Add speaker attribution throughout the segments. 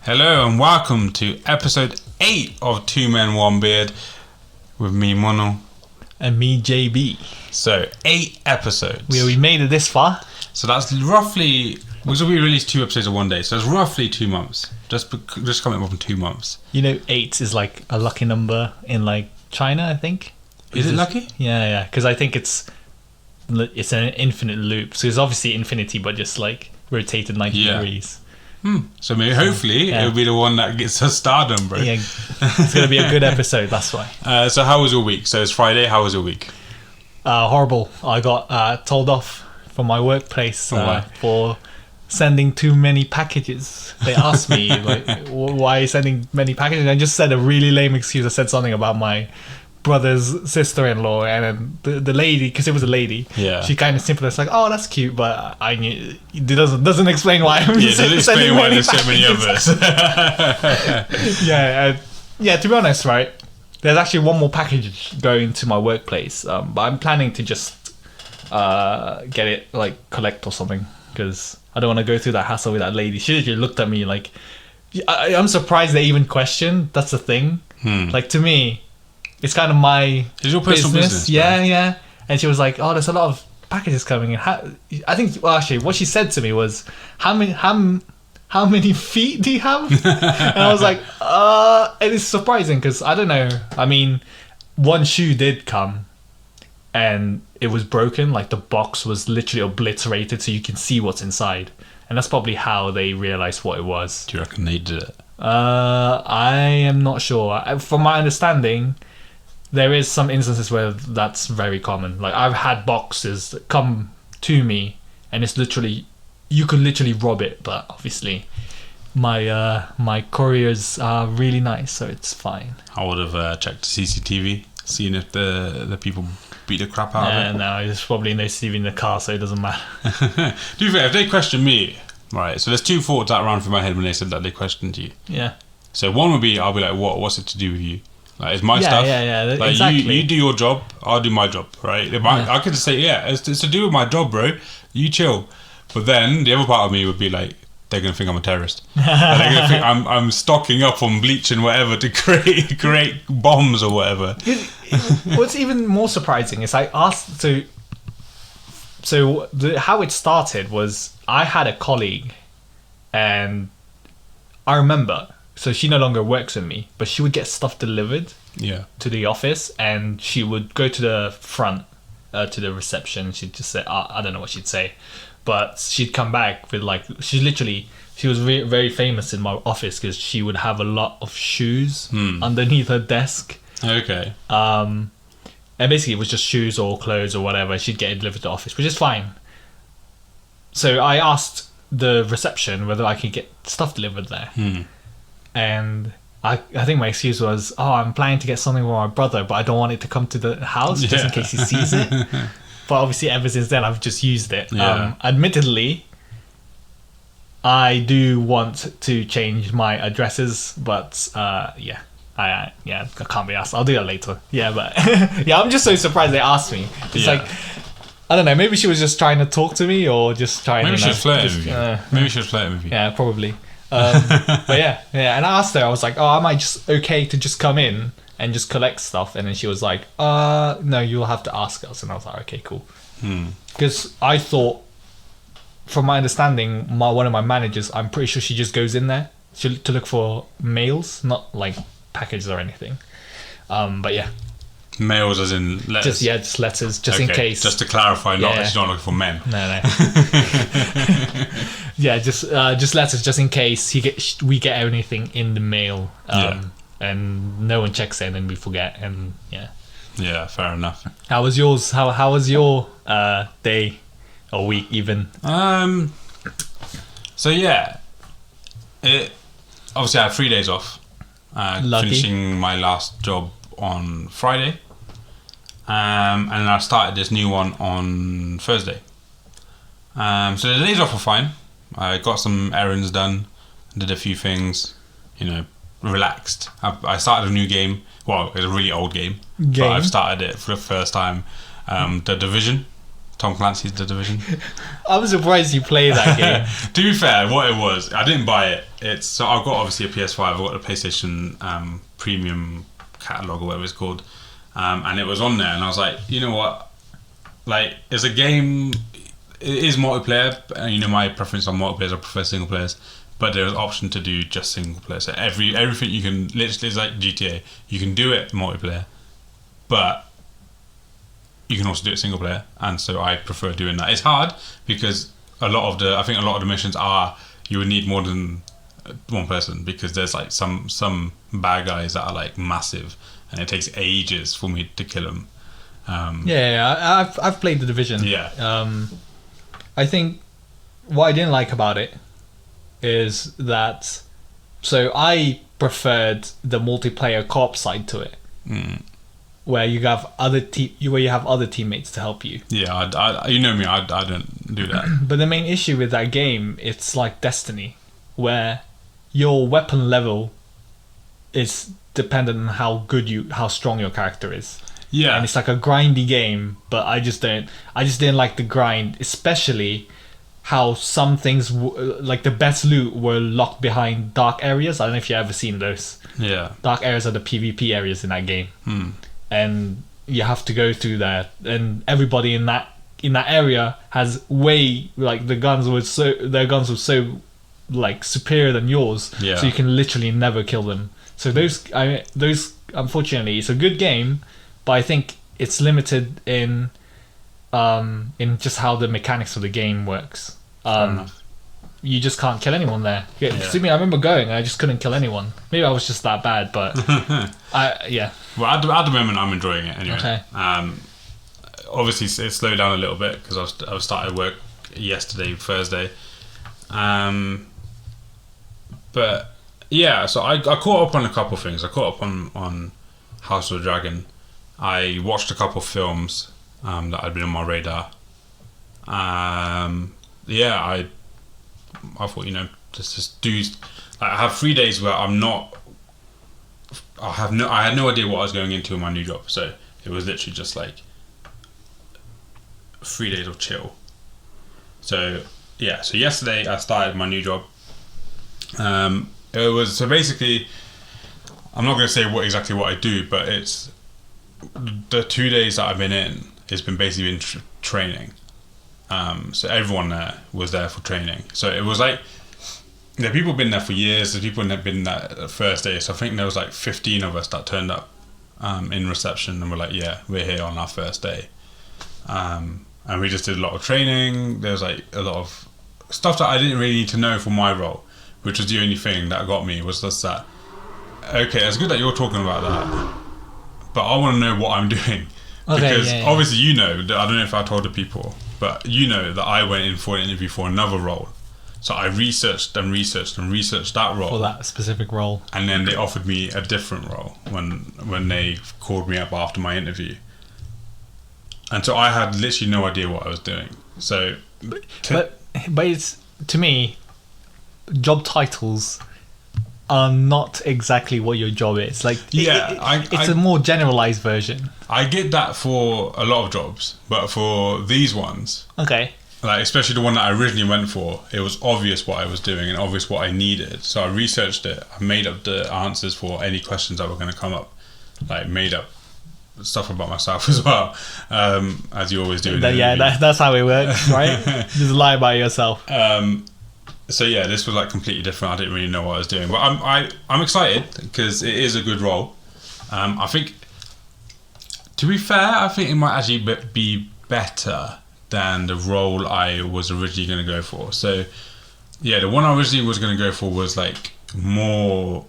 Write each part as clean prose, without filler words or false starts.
Speaker 1: Hello and welcome to episode 8 of Two Men One Beard with me, Munu.
Speaker 2: And me, JB.
Speaker 1: So 8 episodes.
Speaker 2: We made it this far.
Speaker 1: So that's roughly, because we released 2 episodes in one day, so that's roughly 2 months. Just coming up in 2 months.
Speaker 2: You know, 8 is like a lucky number in like China, I think.
Speaker 1: Is it lucky?
Speaker 2: Yeah, because I think it's an infinite loop. So it's obviously infinity, but just like rotated 90 degrees.
Speaker 1: So maybe, hopefully, it'll be the one that gets us stardom, bro.
Speaker 2: Yeah, it's going to be a good episode, that's why.
Speaker 1: So how was your week? So it's Friday, how was your week?
Speaker 2: Horrible. I got told off from my workplace
Speaker 1: Why?
Speaker 2: for sending too many packages. They asked me, like, why are you sending many packages? And I just said a really lame excuse. I said something about my brother's sister-in-law, and then the lady, because it was a lady, she kind of simply was like, "Oh, that's cute," but I knew it doesn't explain why I'm
Speaker 1: doesn't explain why there's so many others.
Speaker 2: To be honest, right, there's actually one more package going to my workplace, but I'm planning to just get it like collect or something, because I don't want to go through that hassle with that lady. She literally looked at me like, I'm surprised they even questioned. That's the thing. Like, to me, it's kind of my
Speaker 1: business.
Speaker 2: Yeah. And she was like, "Oh, there's a lot of packages coming in." I think, well, actually, what she said to me was, "How many feet do you have?" And I was like, it is surprising because I don't know. I mean, one shoe did come, and it was broken. Like, the box was literally obliterated, so you can see what's inside. And that's probably how they realized what it was.
Speaker 1: Do you reckon they did it?
Speaker 2: I am not sure. From my understanding, there is some instances where that's very common. Like, I've had boxes that come to me, and it's literally, you could literally rob it. But obviously, my couriers are really nice, so it's fine.
Speaker 1: I would have checked CCTV, seeing if the people beat the crap out of it.
Speaker 2: No, there's probably no CCTV in the car, so it doesn't matter.
Speaker 1: To be fair, if they question me, right, so there's 2 thoughts that ran through my head when they said that they questioned you.
Speaker 2: Yeah.
Speaker 1: So one would be, I'll be like, what's it to do with you? Like, it's my stuff.
Speaker 2: Yeah,
Speaker 1: like,
Speaker 2: exactly.
Speaker 1: You do your job, I'll do my job, right? I could just say, it's to do with my job, bro. You chill. But then the other part of me would be like, they're gonna think I'm a terrorist. They're gonna think I'm stocking up on bleach and whatever to create bombs or whatever.
Speaker 2: What's even more surprising is I asked how it started was, I had a colleague, and I remember, so she no longer works with me, but she would get stuff delivered to the office, and she would go to the front, to the reception. She'd just say, I don't know what she'd say, but she'd come back with like, she was very famous in my office because she would have a lot of shoes underneath her desk.
Speaker 1: Okay.
Speaker 2: And basically it was just shoes or clothes or whatever. She'd get it delivered to the office, which is fine. So I asked the reception whether I could get stuff delivered there. And I think my excuse was, I'm planning to get something for my brother, but I don't want it to come to the house just in case he sees it. But obviously ever since then I've just used it. Admittedly, I do want to change my addresses, but I can't be asked. I'll do that later. Yeah, but I'm just so surprised they asked me. It's like, I don't know, maybe she was just trying to talk to me, or just trying
Speaker 1: maybe
Speaker 2: to...
Speaker 1: Maybe she was flirting with you. Maybe she was flirting with you.
Speaker 2: Yeah, probably. But yeah. And I asked her, I was like, am I just okay to just come in and just collect stuff? And then she was like, no, you'll have to ask us. And I was like, okay, cool. Because I thought, from my understanding, one of my managers, I'm pretty sure she just goes in there to look for mails, not like packages or anything. But yeah.
Speaker 1: Mails as in letters?
Speaker 2: Just letters, just in case.
Speaker 1: Just to clarify, not that she's not looking for men.
Speaker 2: No. Yeah, just letters, just in case we get anything in the mail, and no one checks it, and then we forget, and
Speaker 1: Yeah, fair enough.
Speaker 2: How was yours? How was your day or week even?
Speaker 1: So yeah, obviously I had 3 days off. Finishing my last job on Friday, and then I started this new one on Thursday. So the days off were fine. I got some errands done, did a few things, relaxed. I started a new game. Well, it's a really old game. But I've started it for the first time. The Division. Tom Clancy's The Division.
Speaker 2: I'm surprised you play that game.
Speaker 1: To be fair, what it was, I didn't buy it. So I've got obviously a PS5. I've got the PlayStation Premium catalog or whatever it's called, and it was on there, and I was like, you know what, like it's a game. It is multiplayer. You know, my preference on multiplayer. I prefer single players, but there's an option to do just single player. So everything you can literally, it's like GTA. You can do it multiplayer, but you can also do it single player, and so I prefer doing that. It's hard because I think a lot of the missions are you would need more than one person, because there's like some bad guys that are like massive, and it takes ages for me to kill them.
Speaker 2: I've played The Division.
Speaker 1: Yeah.
Speaker 2: I think what I didn't like about it is that, so I preferred the multiplayer co-op side to it. Where you have other teammates to help you.
Speaker 1: Yeah, I you know me, I don't do that.
Speaker 2: But the main issue with that game, it's like Destiny, where your weapon level is dependent on how strong your character is.
Speaker 1: Yeah,
Speaker 2: and it's like a grindy game. But I just didn't like the grind, especially how some things like the best loot were locked behind dark areas. I don't know if you've ever seen those.
Speaker 1: Yeah,
Speaker 2: dark areas are the PvP areas in that game. And you have to go through that, and everybody in that area has their guns were so like superior than yours.
Speaker 1: Yeah.
Speaker 2: So you can literally never kill them. So those unfortunately, it's a good game, but I think it's limited in just how the mechanics of the game works. You just can't kill anyone there. Yeah. I remember going and I just couldn't kill anyone. Maybe I was just that bad, but
Speaker 1: Well, at the moment I'm enjoying it anyway.
Speaker 2: Okay.
Speaker 1: Obviously it slowed down a little bit because I started work yesterday, Thursday. But yeah, so I caught up on a couple of things. I caught up on House of the Dragon. I watched a couple of films that had been on my radar. I thought, just do. I have 3 days where I'm not. I had no idea what I was going into in my new job, so it was literally just like 3 days of chill. So yeah, so yesterday I started my new job. It was so basically, I'm not going to say exactly what I do, but it's the 2 days that I've been in. It's been basically training. So everyone there was there for training. So it was like, the people been there for years. The people had been there the first day. So I think there was like 15 of us that turned up in reception and were like, yeah, we're here on our first day. And we just did a lot of training. There was like a lot of stuff that I didn't really need to know for my role, which was the only thing that got me, was just that, okay, it's good that you're talking about that, but I want to know what I'm doing. Because obviously I don't know if I told the people, but that I went in for an interview for another role. So I researched that role.
Speaker 2: For that specific role.
Speaker 1: And then they offered me a different role when they called me up after my interview. And so I had literally no idea what I was doing. So
Speaker 2: but it's, to me, job titles are not exactly what your job is. Like, it's a more generalized version.
Speaker 1: I get that for a lot of jobs, but for these ones,
Speaker 2: okay,
Speaker 1: like especially the one that I originally went for, it was obvious what I was doing and obvious what I needed. So I researched it. I made up the answers for any questions that were going to come up. Like, made up stuff about myself as well, as you always do.
Speaker 2: That's how it works, right? Just lie about yourself.
Speaker 1: So yeah, this was like completely different. I didn't really know what I was doing, but I'm excited because it is a good role. I think, to be fair, I think it might actually be better than the role I was originally going to go for. So yeah, the one I originally was going to go for was like more.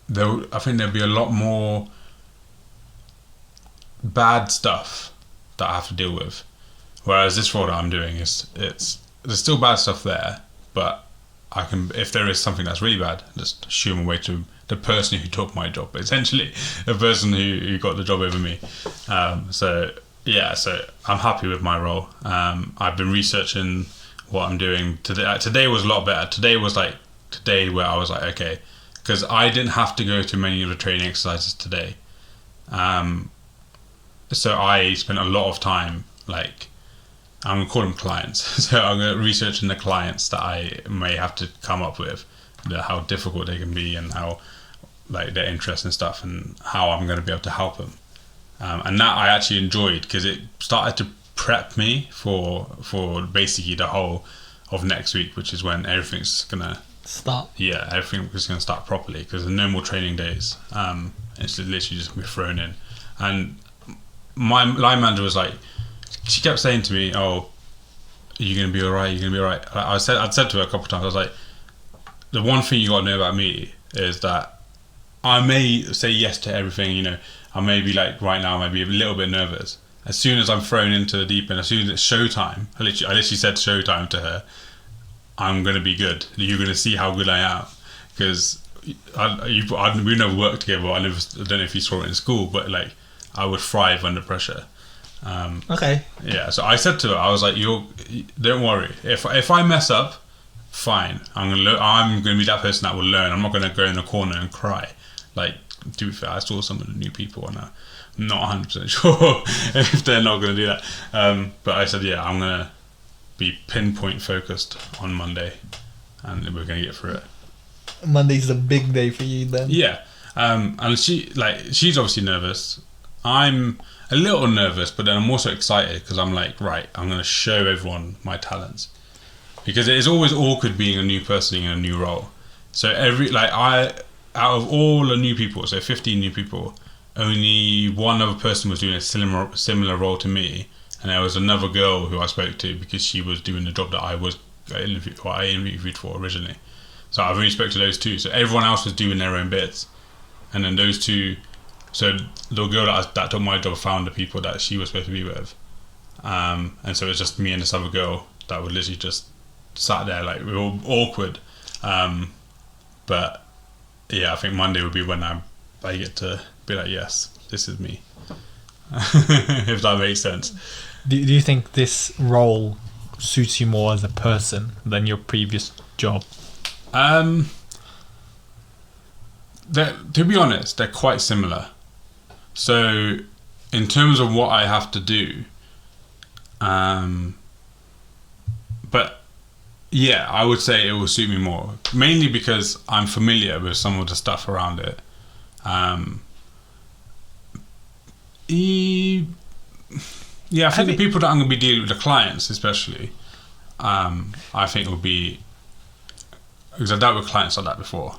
Speaker 1: I think there'd be a lot more bad stuff that I have to deal with, whereas this role that I'm doing there's still bad stuff there. But I can, if there is something that's really bad, just shoo them away to the person who took my job, essentially, the person who got the job over me. So I'm happy with my role. I've been researching what I'm doing today. Today was a lot better. Today where I was like, okay, because I didn't have to go to many of the training exercises today. So I spent a lot of time like I'm gonna call them clients. So I'm gonna research in the clients that I may have to come up with, how difficult they can be and how like their interests and stuff, and how I'm gonna be able to help them. And that I actually enjoyed because it started to prep me for basically the whole of next week, which is when everything's gonna
Speaker 2: start.
Speaker 1: Yeah, everything was gonna start properly because there's no more training days. It's literally just gonna be thrown in. And my line manager was like, she kept saying to me, "Oh, you're gonna be alright. You're gonna be alright." I'd said to her a couple of times, I was like, "The one thing you gotta know about me is that I may say yes to everything. You know, I may be like right now, maybe a little bit nervous. As soon as I'm thrown into the deep end, as soon as it's showtime, I literally said showtime to her. I'm gonna be good. You're gonna see how good I am because we never worked together. I don't know if you saw it in school, but like I would thrive under pressure."
Speaker 2: Okay.
Speaker 1: Yeah, so I said to her, I was like, don't worry. If I mess up, fine. I'm gonna be that person that will learn. I'm not gonna go in the corner and cry. Like, to be fair, I saw some of the new people and I'm not 100% sure if they're not gonna do that. But I said, yeah, I'm gonna be pinpoint focused on Monday, and we're gonna get through it.
Speaker 2: Monday's the big day for you then.
Speaker 1: Yeah, and she's obviously nervous. I'm a little nervous, but then I'm also excited because I'm like, right, I'm going to show everyone my talents, because it is always awkward being a new person in a new role. So out of all the new people, so 15 new people, only one other person was doing a similar role to me, and there was another girl who I spoke to because she was doing the job that I interviewed for originally. So I've only spoke to those two. So everyone else was doing their own bits, and then those two. So the girl that took my job found the people that she was supposed to be with, and so it was just me and this other girl that would literally just sat there, like we were all awkward. But yeah, I think Monday would be when I get to be like, yes, this is me. If that makes sense.
Speaker 2: Do you think this role suits you more as a person than your previous job?
Speaker 1: To be honest, they're quite similar. So, in terms of what I have to do, but yeah, I would say it will suit me more. Mainly because I'm familiar with some of the stuff around it. Yeah, I think the people that I'm going to be dealing with, the clients especially, I think will be, because I've dealt with clients like that before.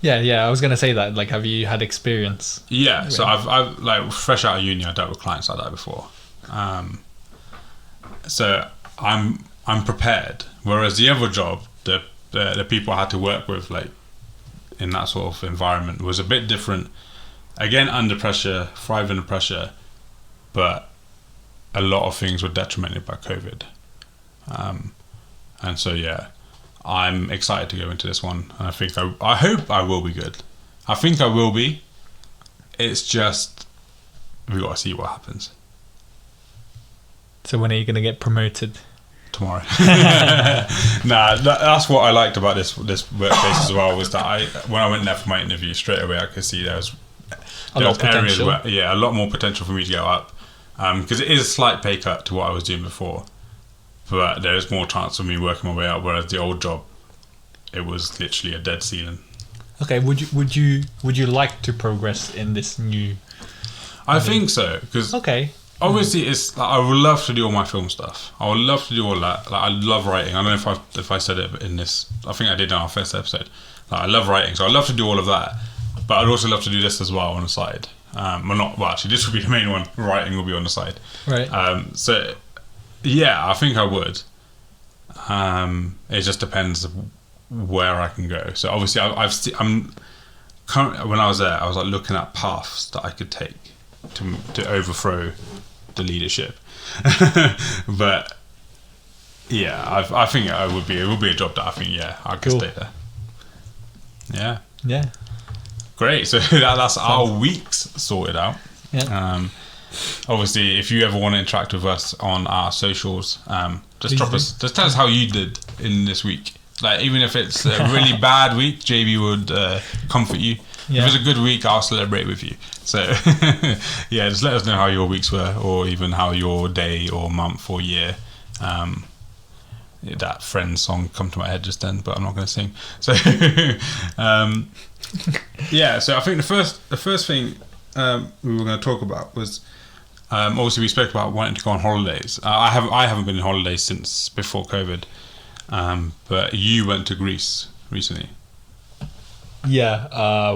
Speaker 2: Yeah, I was gonna say that. Like, have you had experience?
Speaker 1: Yeah, so I've like fresh out of uni, I dealt with clients like that before. So I'm prepared. Whereas the other job, the people I had to work with, like in that sort of environment, was a bit different. Again, under pressure, thrive under pressure, but a lot of things were detrimented by COVID. And so yeah. I'm excited to go into this one, and I hope I will be good. I think I will be. It's just we got to see what happens.
Speaker 2: So when are you going to get promoted?
Speaker 1: Tomorrow. Nah, that's what I liked about this workplace as well, was that when I went there for my interview, straight away I could see there was areas where, a lot more potential for me to go up, because it is a slight pay cut to what I was doing before. But there is more chance of me working my way up, whereas the old job, it was literally a dead ceiling.
Speaker 2: Okay, would you like to progress in this new?
Speaker 1: I think so, because obviously it's like, I would love to do all my film stuff. I would love to do all that. Like, I love writing. I don't know if I said it in this. I think I did in our first episode. Like, I love writing, so I love to do all of that. But I'd also love to do this as well on the side. Actually, this would be the main one. Writing will be on the side.
Speaker 2: Right.
Speaker 1: So. Yeah, I think I would. It just depends where I can go. So obviously, I'm currently, when I was there, I was like looking at paths that I could take to overthrow the leadership. But yeah, I think it would be a job that I think I could stay there. Yeah.
Speaker 2: Yeah.
Speaker 1: Great. So that's our weeks sorted out.
Speaker 2: Yeah.
Speaker 1: Obviously, if you ever want to interact with us on our socials, just tell us how you did in this week. Like, even if it's a really bad week, JB would comfort you.
Speaker 2: Yeah.
Speaker 1: If it's a good week, I'll celebrate with you. So yeah, just let us know how your weeks were, or even how your day or month or year That Friends song come to my head just then, but I'm not going to sing. So, yeah. So I think the first thing we were going to talk about was obviously we spoke about wanting to go on holidays. I haven't been on holidays since before COVID, but you went to Greece recently.
Speaker 2: Yeah,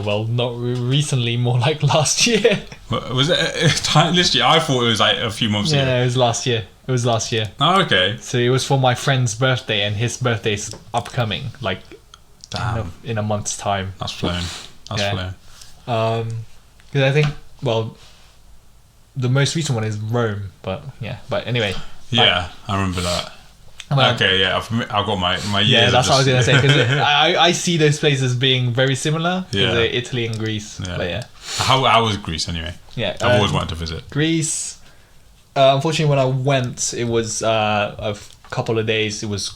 Speaker 2: well, not recently, more like last year.
Speaker 1: Was it this year? I thought it was like a few months ago.
Speaker 2: Yeah, it was last year.
Speaker 1: Oh, okay.
Speaker 2: So it was for my friend's birthday, and his birthday's upcoming, like
Speaker 1: Damn.
Speaker 2: in a month's time.
Speaker 1: That's flown.
Speaker 2: Because I think, well, the most recent one is Rome, but anyway.
Speaker 1: Yeah, I remember that. Okay, yeah, I've got my years.
Speaker 2: Yeah, that's what I was gonna say, because I see those places being very similar.
Speaker 1: Yeah.
Speaker 2: Italy and Greece.
Speaker 1: Yeah.
Speaker 2: But yeah.
Speaker 1: How was Greece anyway?
Speaker 2: Yeah,
Speaker 1: I've always wanted to visit.
Speaker 2: Greece. Unfortunately, when I went, it was a couple of days. It was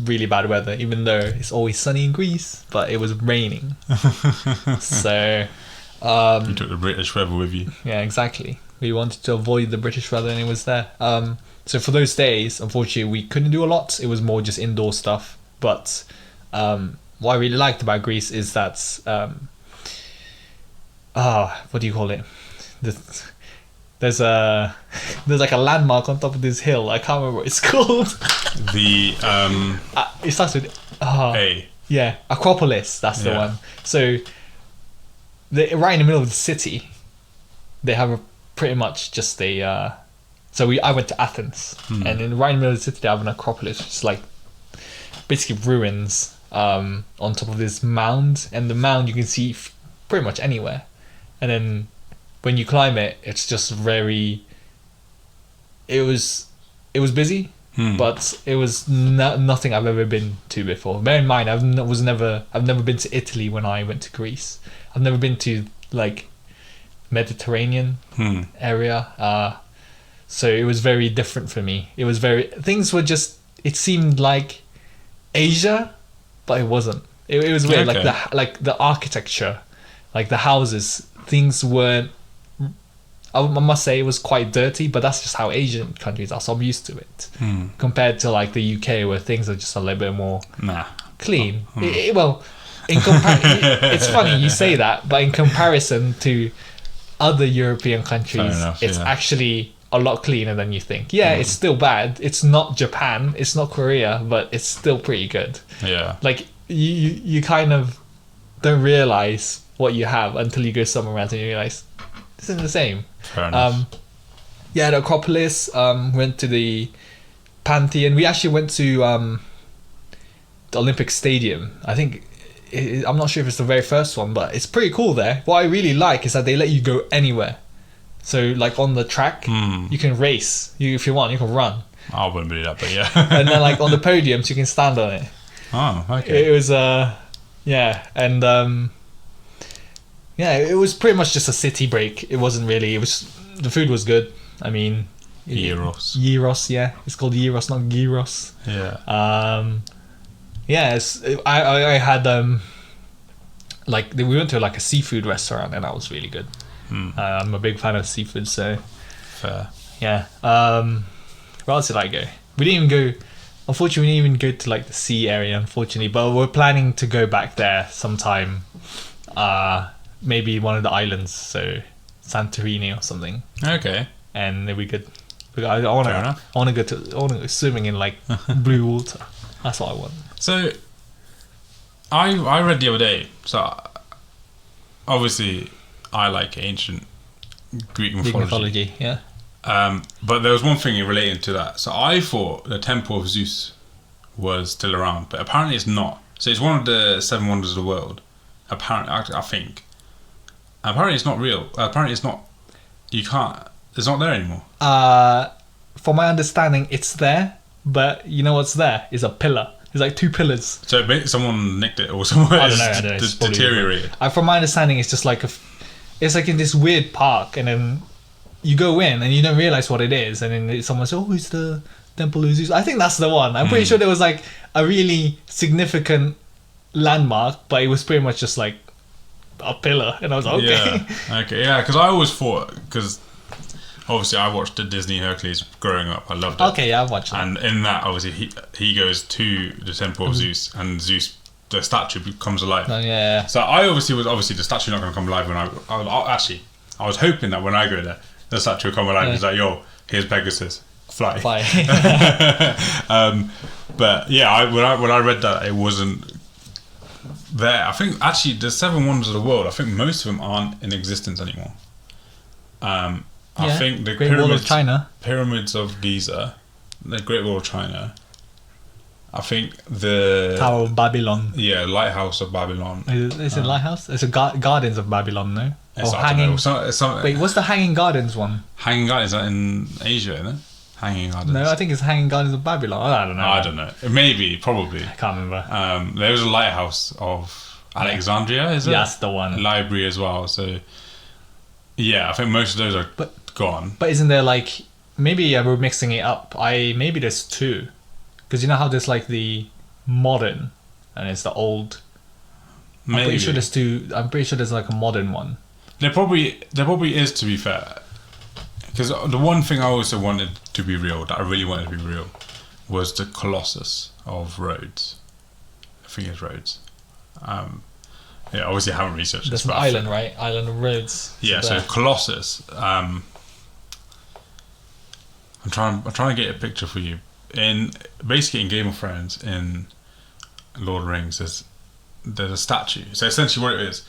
Speaker 2: really bad weather, even though it's always sunny in Greece, but it was raining. So
Speaker 1: you took the British weather with you.
Speaker 2: Yeah, exactly. We wanted to avoid the British weather, and it was there. So for those days, unfortunately, we couldn't do a lot. It was more just indoor stuff. But what I really liked about Greece is that what do you call it? There's like a landmark on top of this hill. I can't remember what it's called. It starts with
Speaker 1: A.
Speaker 2: Yeah, Acropolis. That's the one. So right in the middle of the city, they have pretty much just a. I went to Athens, and right in the middle of the city they have an Acropolis, which is like basically ruins on top of this mound, and the mound you can see pretty much anywhere, and then when you climb it, it's just very. It was busy, but it was nothing I've ever been to before. Bear in mind, I've never been to Italy when I went to Greece. I've never been to like Mediterranean area. So it was very different for me. It seemed like Asia, but it wasn't. It was weird.
Speaker 1: Okay.
Speaker 2: Like the architecture, like the houses, things weren't. I must say it was quite dirty, but that's just how Asian countries are. So I'm used to it. Compared to like the UK, where things are just a little bit more clean. It's funny you say that, but in comparison to other European countries, it's actually a lot cleaner than you think. It's still bad. It's not Japan, it's not Korea, but it's still pretty good.
Speaker 1: Yeah.
Speaker 2: Like you kind of don't realize what you have until you go somewhere else and you realize this isn't the same.
Speaker 1: Fair enough.
Speaker 2: The Acropolis, went to the Pantheon. We actually went to the Olympic Stadium. I think I'm not sure if it's the very first one, but it's pretty cool there. What I really like is that they let you go anywhere. So like on the track, you can race. If you want, you can run.
Speaker 1: I wouldn't do that, but yeah.
Speaker 2: And then like on the podiums, you can stand on it.
Speaker 1: Oh, okay.
Speaker 2: It was it was pretty much just a city break. It wasn't really. It was the food was good. I mean, Gyros, yeah. It's called Gyros, not gyros.
Speaker 1: Yeah.
Speaker 2: I had we went to like a seafood restaurant, and that was really good. I'm a big fan of seafood, so
Speaker 1: fair.
Speaker 2: Yeah. Where else did I go? We didn't even go. Unfortunately, we didn't even go to like the sea area. Unfortunately, but we're planning to go back there sometime. Maybe one of the islands, so Santorini or something.
Speaker 1: Okay.
Speaker 2: And it'd be good. I want to go swimming in like blue water. That's what I want.
Speaker 1: So, I read the other day. So, obviously, I like ancient Greek mythology.
Speaker 2: Yeah.
Speaker 1: But there was one thing relating to that. So I thought the Temple of Zeus was still around, but apparently it's not. So it's one of the 7 wonders of the world. Apparently, I think. Apparently it's not real. Apparently it's not. You can't. It's not there anymore.
Speaker 2: From my understanding, it's there, but you know what's there? It's a pillar. It's like 2 pillars.
Speaker 1: So someone nicked it, or someone
Speaker 2: I don't know.
Speaker 1: Deteriorated.
Speaker 2: From my understanding, it's just like it's like in this weird park, and then you go in and you don't realize what it is, and then someone says, "Oh, it's the Temple of Zeus." I think that's the one. I'm pretty sure there was like a really significant landmark, but it was pretty much just like a pillar, and I was like, okay.
Speaker 1: Yeah, okay, yeah, because I always thought, because obviously I watched the Disney Hercules growing up. I loved it.
Speaker 2: Okay, yeah, I've watched that.
Speaker 1: And in that, obviously, he goes to the temple of Zeus, and Zeus, the statue, comes alive.
Speaker 2: Oh, yeah.
Speaker 1: So I obviously the statue not going to come alive when I was hoping that when I go there, the statue will come alive. He's like, yo, here's Pegasus, fly. But yeah, when I read that, it wasn't there. I think actually the 7 wonders of the world, I think most of them aren't in existence anymore. I think the
Speaker 2: Great Wall of China,
Speaker 1: pyramids of Giza, the Great Wall of China. I think the
Speaker 2: Tower of Babylon.
Speaker 1: Yeah, Lighthouse of Babylon.
Speaker 2: Is it Lighthouse? It's a Gardens of Babylon, no?
Speaker 1: It's
Speaker 2: Or Hanging.
Speaker 1: Wait,
Speaker 2: what's the Hanging Gardens one?
Speaker 1: Hanging Gardens, is that in Asia, isn't it? Hanging Gardens.
Speaker 2: No, I think it's Hanging Gardens of Babylon. I don't know.
Speaker 1: Maybe, probably.
Speaker 2: I can't remember.
Speaker 1: There was a lighthouse of Alexandria, is it?
Speaker 2: Yeah, that's the one.
Speaker 1: Library as well. So, yeah, I think most of those are gone.
Speaker 2: But isn't there like, maybe we're mixing it up. Maybe there's 2, because you know how there's like the modern, and it's the old.
Speaker 1: Maybe.
Speaker 2: I'm pretty sure there's 2. I'm pretty sure there's like a modern one.
Speaker 1: There probably is, to be fair. Because the one thing I also wanted to be real, that I really wanted to be real, was the Colossus of Rhodes. I think it's Rhodes. Yeah, obviously I haven't researched this.
Speaker 2: There's an island, right? Island of Rhodes.
Speaker 1: Yeah, so Colossus. I'm trying to get a picture for you. In Game of Thrones, in Lord of the Rings, there's a statue. So essentially, what it is.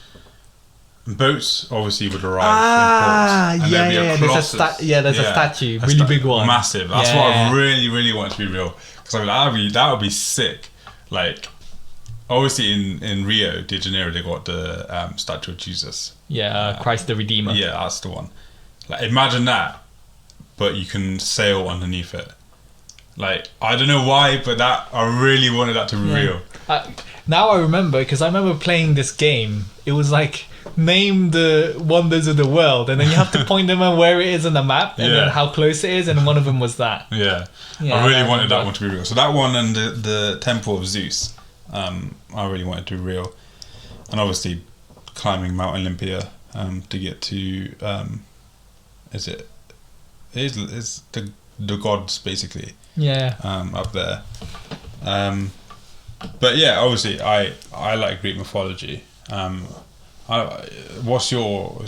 Speaker 1: Boats obviously would arrive in ports.
Speaker 2: There's a statue, really big one.
Speaker 1: Massive. That's what I really, really want to be real. Because that would be sick. Like, obviously in Rio de Janeiro, they got the statue of Jesus.
Speaker 2: Yeah, Christ the Redeemer.
Speaker 1: Yeah, that's the one. Like, imagine that, but you can sail underneath it. Like, I don't know why, but I really wanted that to be real.
Speaker 2: Now I remember, because I remember playing this game. It was like, name the wonders of the world, and then you have to point them at where it is on the map, and then how close it is, and one of them was that.
Speaker 1: Yeah, I really wanted that one to be real. So that one and the Temple of Zeus, I really wanted to be real. And obviously climbing Mount Olympia to get to is the gods basically up there. But yeah, obviously I like Greek mythology. What's your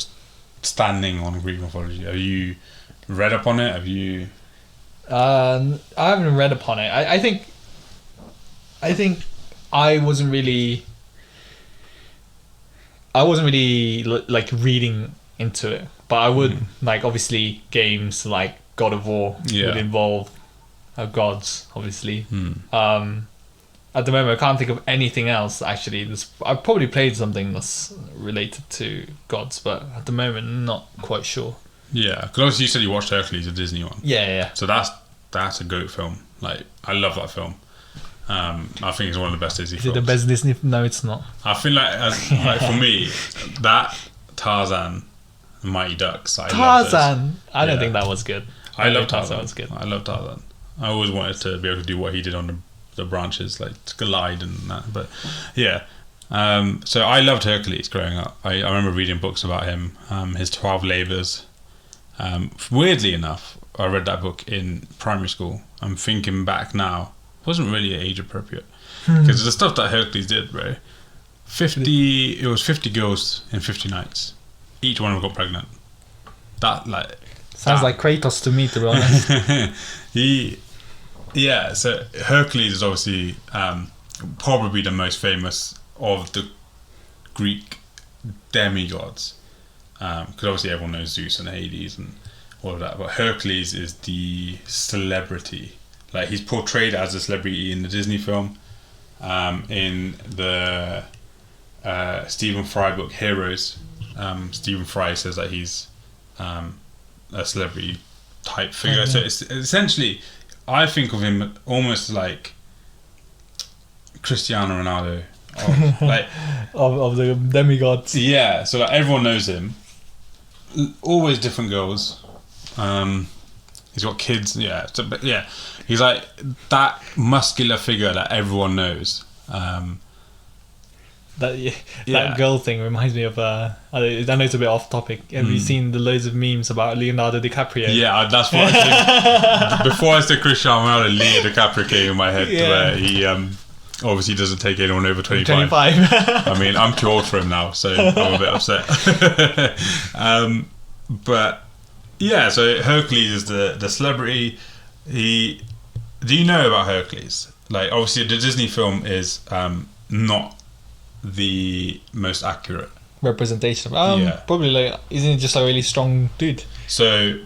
Speaker 1: standing on Greek mythology? Have you read up on it? Have you?
Speaker 2: I haven't read upon it. I think I wasn't really like reading into it, but I would like, obviously games like God of War would involve gods, obviously. At the moment, I can't think of anything else. Actually, I've probably played something that's related to gods, but at the moment, not quite sure.
Speaker 1: Yeah, because obviously you said you watched Hercules, the Disney one.
Speaker 2: Yeah.
Speaker 1: So that's a GOAT film. Like, I love that film. I think it's one of the best Disney films.
Speaker 2: Is it the best Disney? No, it's not.
Speaker 1: I feel like for me, that Tarzan, Mighty Ducks.
Speaker 2: Tarzan. I don't think that was good.
Speaker 1: I love Tarzan.
Speaker 2: That was good.
Speaker 1: I love Tarzan. I always wanted to be able to do what he did on the branches, like to glide and that. But yeah, so I loved Hercules growing up. I remember reading books about him, his 12 Labours. Weirdly enough, I read that book in primary school. I'm thinking back now, it wasn't really age appropriate, because the stuff that Hercules did, bro. It was 50 girls in 50 nights. Each one of them got pregnant.
Speaker 2: Sounds like Kratos to me, to be honest.
Speaker 1: Yeah, so Hercules is obviously probably the most famous of the Greek demigods, because obviously everyone knows Zeus and Hades and all of that, but Hercules is the celebrity. Like, he's portrayed as a celebrity in the Disney film, in the Stephen Fry book Heroes. Stephen Fry says that he's a celebrity type figure. So it's essentially, I think of him almost like Cristiano Ronaldo,
Speaker 2: of the demigods.
Speaker 1: Yeah, so like everyone knows him. Always different girls. He's got kids. Yeah, but he's like that muscular figure that everyone knows.
Speaker 2: that
Speaker 1: Yeah.
Speaker 2: girl thing reminds me of I know it's a bit off topic. Have you seen the loads of memes about Leonardo DiCaprio?
Speaker 1: Yeah, that's what I think. Before I said Cristiano Ronaldo, Leo DiCaprio came in my head where he obviously doesn't take anyone over 25. I mean, I'm too old for him now, so I'm a bit upset. But yeah, so Hercules is the celebrity. Do you know about Hercules? Like, obviously, the Disney film is not the most accurate
Speaker 2: representation. Probably like, isn't it just a really strong dude?
Speaker 1: So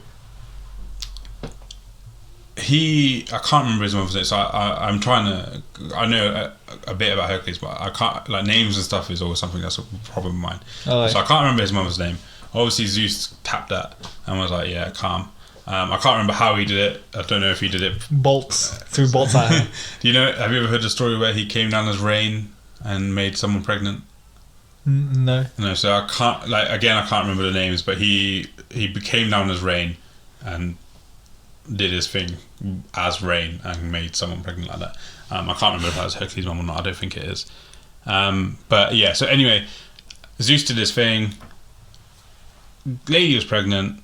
Speaker 1: I can't remember his mother's name. So I'm trying to. I know a bit about Hercules, but I can't, like, names and stuff is always something that's a problem of mine.
Speaker 2: Oh,
Speaker 1: so I can't remember his mother's name. Obviously, Zeus tapped that and was like, "Yeah, calm." I can't remember how he did it. I don't know if he did it
Speaker 2: threw bolts at him.
Speaker 1: Do you know? Have you ever heard the story where he came down as rain and made someone pregnant?
Speaker 2: No.
Speaker 1: No. So I can't. Like, again, I can't remember the names, but he came down as rain and did his thing as rain and made someone pregnant like that. I can't remember if that was Hercules' mum or not. I don't think it is. But yeah. So anyway, Zeus did his thing. Lady was pregnant.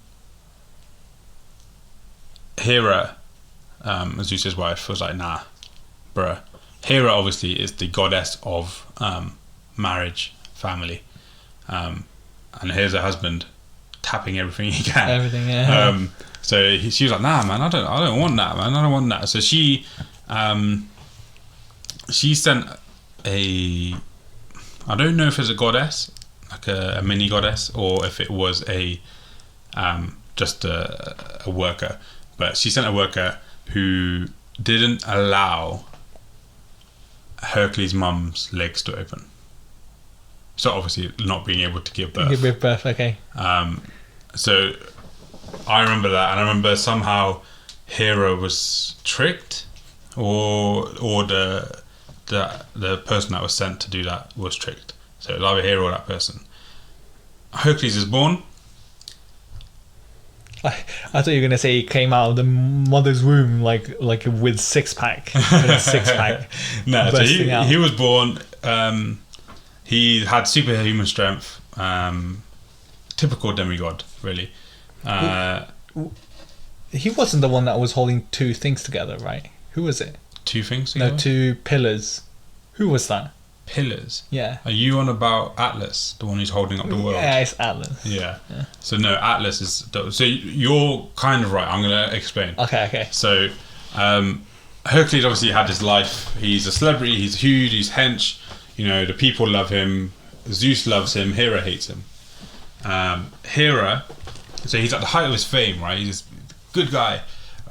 Speaker 1: Hera, Zeus's wife, was like, nah, bruh. Hera obviously is the goddess of marriage, family, and here's her husband tapping everything he can.
Speaker 2: Everything, yeah.
Speaker 1: So she was like, nah, man, I don't want that, man. I don't want that. So she sent I don't know if it's a goddess, like a mini goddess, or if it was just a worker. But she sent a worker who didn't allow Hercules' mum's legs to open. So obviously not being able to give birth.
Speaker 2: Give birth, okay.
Speaker 1: So I remember that, and I remember somehow Hera was tricked, or the person that was sent to do that was tricked. So it was either Hera or that person. Hercules is born.
Speaker 2: I thought you were gonna say he came out of the mother's womb like with six pack.
Speaker 1: No, so he was born. He had superhuman strength. Typical demigod, really.
Speaker 2: He wasn't the one that was holding two things together, right? Who was it?
Speaker 1: Two things together?
Speaker 2: No, two pillars. Who was that?
Speaker 1: Pillars?
Speaker 2: Yeah.
Speaker 1: Are you on about Atlas, the one who's holding up the world?
Speaker 2: Yeah, it's Atlas.
Speaker 1: Yeah. So no, Atlas is... So you're kind of right. I'm going to explain.
Speaker 2: Okay.
Speaker 1: So Hercules obviously had his life. He's a celebrity. He's huge. He's hench. You know, the people love him. Zeus loves him. Hera hates him. Hera... So he's at the height of his fame, right? He's a good guy,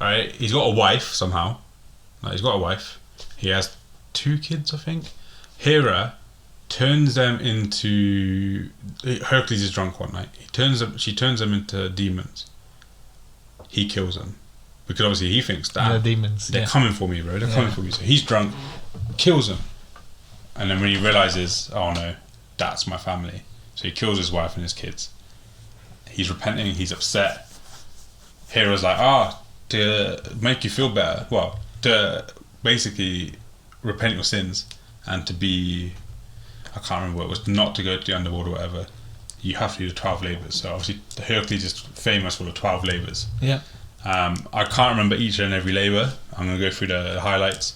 Speaker 1: right? He's got a wife somehow. Like, he's got a wife. He has 2 kids, I think. Hera turns them into... Hercules is drunk one night. She turns them into demons. He kills them. Because obviously he thinks that
Speaker 2: they're demons.
Speaker 1: They're coming for me, bro. They're coming for me. So he's drunk, kills them. And then when he realises, oh no, that's my family. So he kills his wife and his kids. He's repenting, he's upset. Hera's like, to make you feel better, well, to basically repent your sins and to be, I can't remember what it was, not to go to the underworld or whatever, you have to do the 12 labours. So obviously Hercules is famous for the 12 labours.
Speaker 2: Yeah.
Speaker 1: I can't remember each and every labour. I'm going to go through the highlights.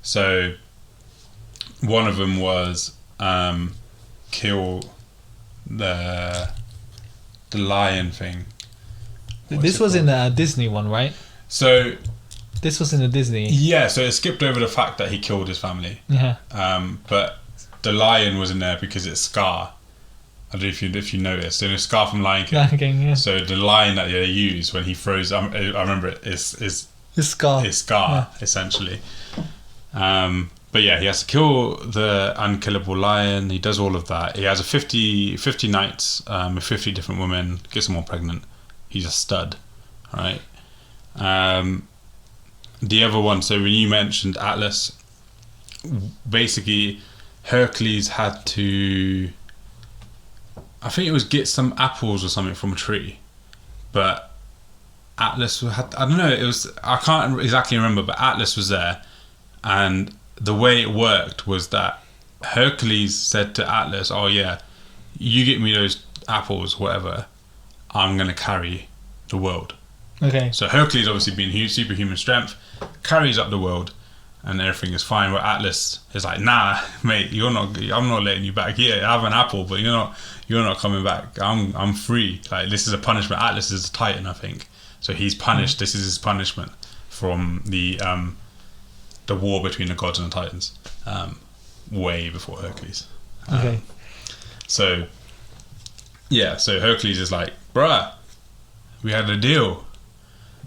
Speaker 1: So one of them was kill the lion thing.
Speaker 2: This was in a Disney one, right?
Speaker 1: So
Speaker 2: this was in a Disney.
Speaker 1: Yeah, so it skipped over the fact that he killed his family.
Speaker 2: Yeah.
Speaker 1: But the lion was in there because it's Scar. I don't know if you noticed. So it's Scar from Lion King.
Speaker 2: Lion King, yeah.
Speaker 1: So the line that they use when he throws, I remember it is
Speaker 2: Scar.
Speaker 1: It's Scar, essentially. But yeah, he has to kill the unkillable lion. He does all of that. He has 50 nights with 50 different women, gets them all pregnant. He's a stud, right? The other one, so when you mentioned Atlas, basically Hercules had to, I think it was get some apples or something from a tree, but Atlas had, I don't know, it was, I can't exactly remember, but Atlas was there, and the way it worked was that Hercules said to Atlas, "Oh yeah, you get me those apples, whatever. I'm gonna carry the world."
Speaker 2: Okay.
Speaker 1: So Hercules, obviously being superhuman strength, carries up the world, and everything is fine. Where Atlas is like, "Nah, mate, you're not. I'm not letting you back. Yeah, I have an apple, but you're not coming back. I'm free. Like, this is a punishment." Atlas is a Titan, I think. So he's punished. This is his punishment from the war between the gods and the Titans, way before Hercules.
Speaker 2: Okay.
Speaker 1: So so Hercules is like, "Bruh, we had a deal."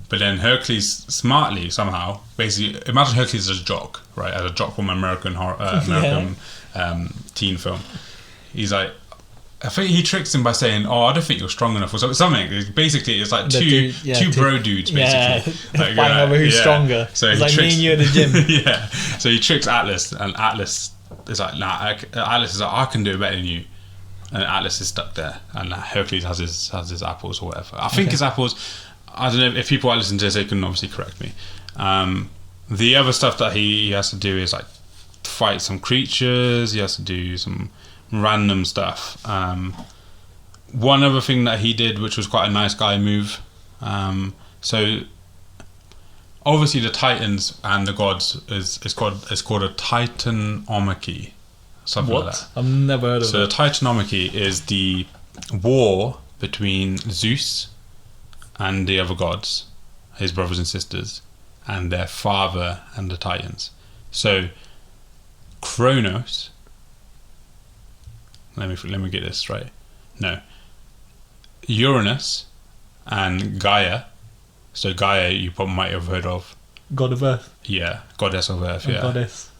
Speaker 1: But then Hercules smartly somehow, basically, imagine Hercules as a jock, right? As a jock from American teen film. He's like, I think he tricks him by saying, "Oh, I don't think you're strong enough," or something. Basically, it's like two bro dudes, basically. Like,
Speaker 2: fighting over who's stronger.
Speaker 1: So
Speaker 2: it's
Speaker 1: he
Speaker 2: like
Speaker 1: tricks,
Speaker 2: me and you at the gym.
Speaker 1: yeah. So he tricks Atlas, and Atlas is like, "Nah." Atlas is like, "I can do it better than you," and Atlas is stuck there, and Hercules has his apples or whatever. I think his apples. I don't know if people are listening to this, they can obviously correct me. The other stuff that he has to do is like fight some creatures. He has to do some random stuff. One other thing that he did, which was quite a nice guy move. So obviously the Titans and the gods is called a Titanomachy, something like that.
Speaker 2: I've never heard of
Speaker 1: So
Speaker 2: it.
Speaker 1: the Titanomachy is the war between Zeus and the other gods, his brothers and sisters, and their father and the Titans. So Kronos, let me get this right. No, Uranus and Gaia. So Gaia, you probably might have heard of.
Speaker 2: God of Earth.
Speaker 1: Yeah, goddess of Earth.
Speaker 2: Oh,
Speaker 1: Yeah.
Speaker 2: goddess.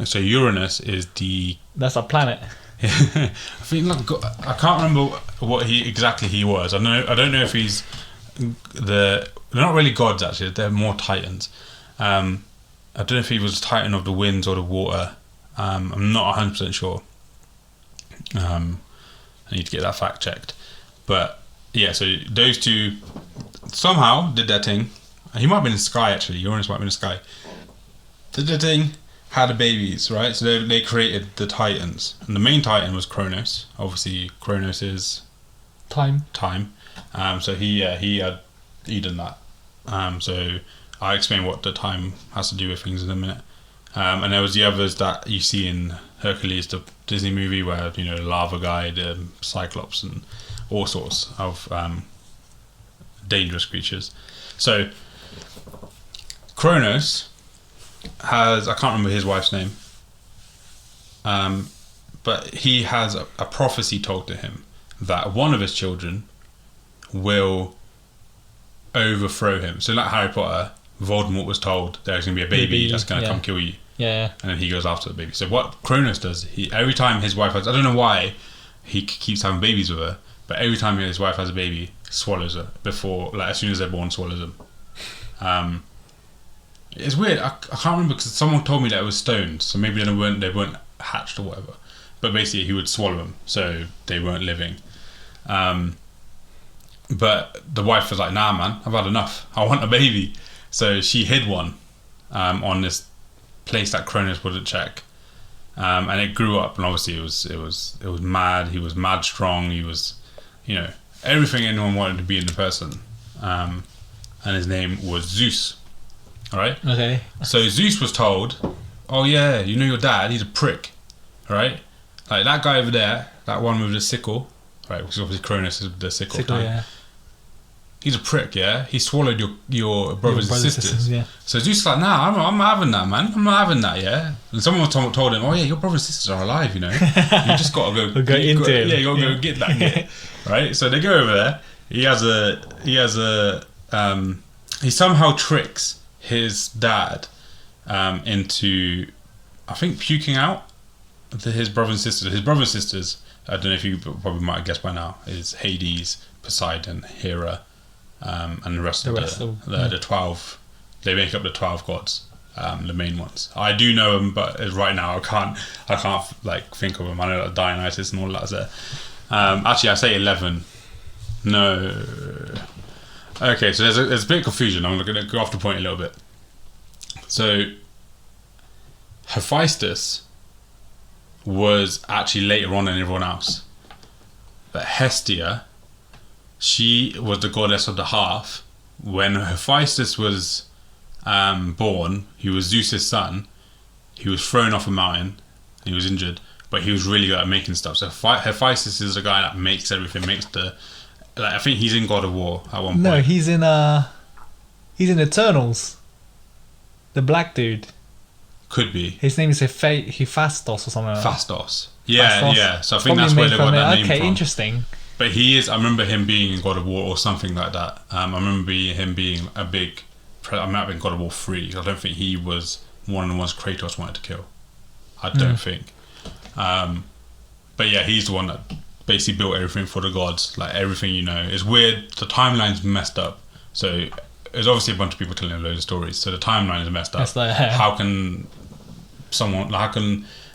Speaker 1: So Uranus is the.
Speaker 2: That's a planet.
Speaker 1: I think I can't remember what he was. I don't know if he's they're not really gods actually. They're more titans. I don't know if he was Titan of the winds or the water. I'm not 100% sure. I need to get that fact checked. But yeah, so those two somehow did their thing. He might have been in the sky actually. Uranus might have been in the sky. Did their thing. Had the babies, right? So they created the Titans, and the main Titan was Kronos. Obviously, Kronos is
Speaker 2: Time.
Speaker 1: So he done that. So I'll explain what the time has to do with things in a minute. And there was the others that you see in Hercules, the Disney movie, where the lava guy, the Cyclops, and all sorts of dangerous creatures. So Kronos has, I can't remember his wife's name, but he has a prophecy told to him that one of his children will overthrow him. So like Harry Potter, Voldemort was told there's going to be a baby that's going to come kill you.
Speaker 2: Yeah.
Speaker 1: And then he goes after the baby. So what Kronos does, every time his wife has, I don't know why he keeps having babies with her, but every time his wife has a baby, swallows her before, like as soon as they're born, swallows them. It's weird. I can't remember because someone told me that it was stones, so maybe they weren't hatched or whatever. But basically, he would swallow them, so they weren't living. But the wife was like, "Nah, man, I've had enough. I want a baby." So she hid one on this place that Cronus wouldn't check, and it grew up. And obviously, it was mad. He was mad strong. He was, everything anyone wanted to be in the person. And his name was Zeus. All right.
Speaker 2: Okay.
Speaker 1: So Zeus was told, "Oh yeah, your dad. He's a prick, right? Like that guy over there, that one with the sickle, right? Because obviously Cronus is the sickle.
Speaker 2: Yeah.
Speaker 1: He's a prick, yeah. He swallowed your brothers and sisters.
Speaker 2: Yeah.
Speaker 1: So Zeus is like, nah, I'm not having that, man. I'm not having that, yeah. And someone told him, oh yeah, your brothers and sisters are alive, You just gotta go.
Speaker 2: Go into it.
Speaker 1: Yeah, you gotta go get that kid, right? So they go over there. He somehow tricks his dad into, I think, puking out his brothers and sisters. His brothers and sisters, I don't know if you probably might have guessed by now, is Hades, Poseidon, Hera, and the rest of the 12. They make up the 12 gods, the main ones. I do know them, but right now I can't like think of them. I know that Dionysus and all that's there. Actually, I say 11. No. Okay, so there's a bit of confusion. I'm going to go off the point a little bit. So Hephaestus was actually later on than everyone else. But Hestia, she was the goddess of the hearth. When Hephaestus was born, he was Zeus's son. He was thrown off a mountain. And he was injured, but he was really good at making stuff. So Hephaestus is the guy that makes everything. I think he's in God of War at one point.
Speaker 2: No, he's in Eternals. The black dude.
Speaker 1: Could be.
Speaker 2: His name is Hephaestus or something like that.
Speaker 1: Fastos. Yeah,
Speaker 2: Fastos.
Speaker 1: yeah. So I
Speaker 2: It's
Speaker 1: think that's
Speaker 2: probably
Speaker 1: where they
Speaker 2: made
Speaker 1: got
Speaker 2: from
Speaker 1: that
Speaker 2: it.
Speaker 1: name
Speaker 2: Okay,
Speaker 1: from.
Speaker 2: interesting.
Speaker 1: But he is. I remember him being in God of War or something like that. I remember him being a big. I might have been God of War 3. I don't think he was one of the ones Kratos wanted to kill. I don't think. But yeah, he's the one that basically built everything for the gods. Like everything, it's weird. The timeline's messed up. So there's obviously a bunch of people telling a load of stories. So the timeline is messed up.
Speaker 2: It's like,
Speaker 1: How can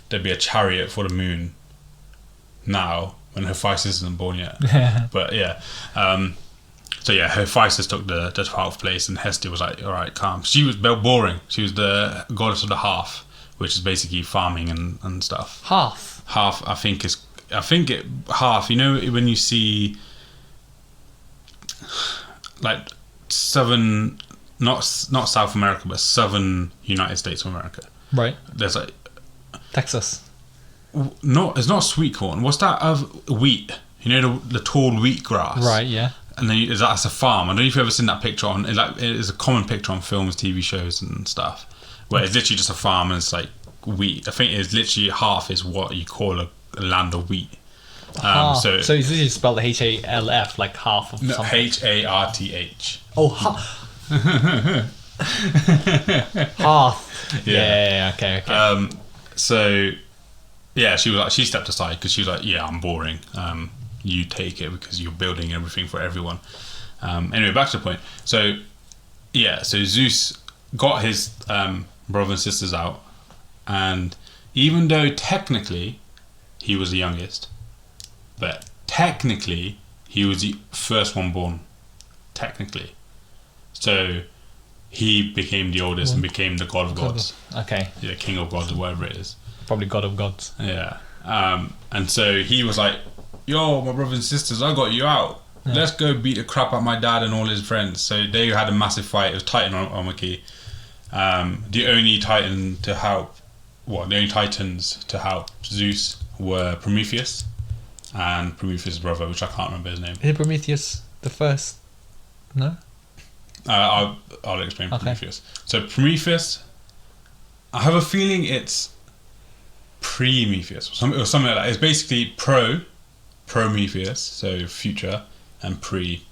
Speaker 1: there be a chariot for the moon now when Hephaestus isn't born yet? But yeah. So yeah, Hephaestus took the 12th place, and Hestia was like, all right, calm. She was boring. She was the goddess of the hearth, which is basically farming and stuff.
Speaker 2: Half.
Speaker 1: Half, half. When you see like southern, not South America, but southern United States of America.
Speaker 2: Right.
Speaker 1: There's like
Speaker 2: Texas.
Speaker 1: it's not sweet corn. What's that of wheat? The tall wheat grass.
Speaker 2: Right. Yeah.
Speaker 1: And then that's a farm. I don't know if you've ever seen that picture on. It's a common picture on films, TV shows, and stuff, where it's literally just a farm and it's like wheat. I think it's literally half is what you call a land of wheat. So
Speaker 2: it's literally spelled HALF, like half of something.
Speaker 1: HARTH.
Speaker 2: Oh, half. Yeah. Okay.
Speaker 1: So yeah, she stepped aside because she was like, yeah, I'm boring. You take it because you're building everything for everyone. Anyway, back to the point. So yeah, so Zeus got his brothers and sisters out, and even though technically he was the youngest, but technically he was the first one born. Technically, so he became the oldest and became the god of gods.
Speaker 2: Okay.
Speaker 1: Yeah, king of gods or whatever it is.
Speaker 2: Probably god of gods.
Speaker 1: Yeah. And so he was like, yo, my brothers and sisters, I got you out. Yeah. Let's go beat the crap out of my dad and all his friends. So they had a massive fight. It was Titan Omaki. The only Titans to help Zeus were Prometheus and Prometheus' brother, which I can't remember his name.
Speaker 2: Is it Prometheus the first? No?
Speaker 1: I'll explain Prometheus. So Prometheus, I have a feeling it's Prometheus or something like that. It's basically Prometheus, so future, and in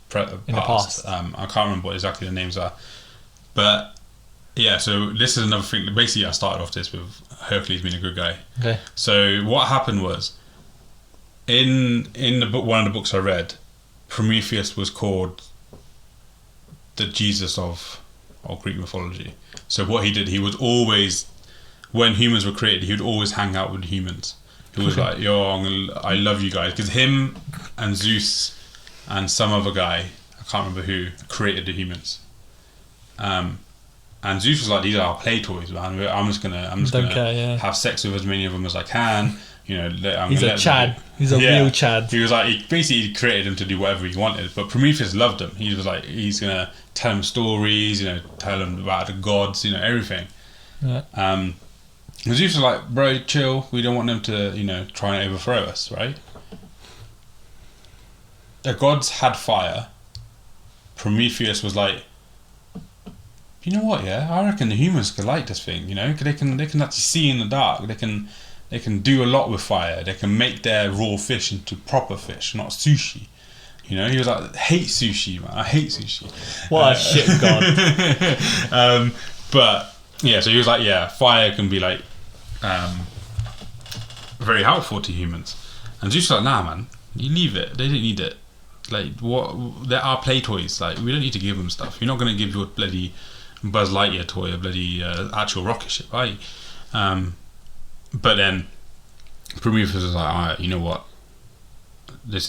Speaker 1: the past. I can't remember what exactly the names are, but yeah. So this is another thing. Basically, I started off this with Hercules being a good guy.
Speaker 2: Okay.
Speaker 1: So what happened was, in the book, one of the books I read, Prometheus was called the Jesus of Greek mythology. So what he did, he was always, when humans were created, he would always hang out with humans. He was like, yo, I love you guys. Because him and Zeus and some other guy, I can't remember who, created the humans. And Zeus was like, these are our play toys, man. I'm just gonna have sex with as many of them as I can.
Speaker 2: He's a Chad. He's a real Chad.
Speaker 1: He was like, he basically created him to do whatever he wanted. But Prometheus loved him. He was like, he's gonna tell him stories, tell him about the gods, everything.
Speaker 2: Yeah.
Speaker 1: And Zeus was like, bro, chill. We don't want them to, try and overthrow us, right? The gods had fire. Prometheus was like, you know what? Yeah, I reckon the humans could like this thing. Cause they can actually see in the dark. They can do a lot with fire. They can make their raw fish into proper fish, not sushi. He was like, hate sushi, man. I hate sushi.
Speaker 2: What a shit god.
Speaker 1: But yeah, so he was like, yeah, fire can be like very helpful to humans. And Zeus was like, nah, man, you leave it. They didn't need it. Like, what? There are play toys. Like, we don't need to give them stuff. You're not going to give your bloody Buzz Lightyear toy a bloody actual rocket ship, are you? But then Prometheus was like, alright, you know what? I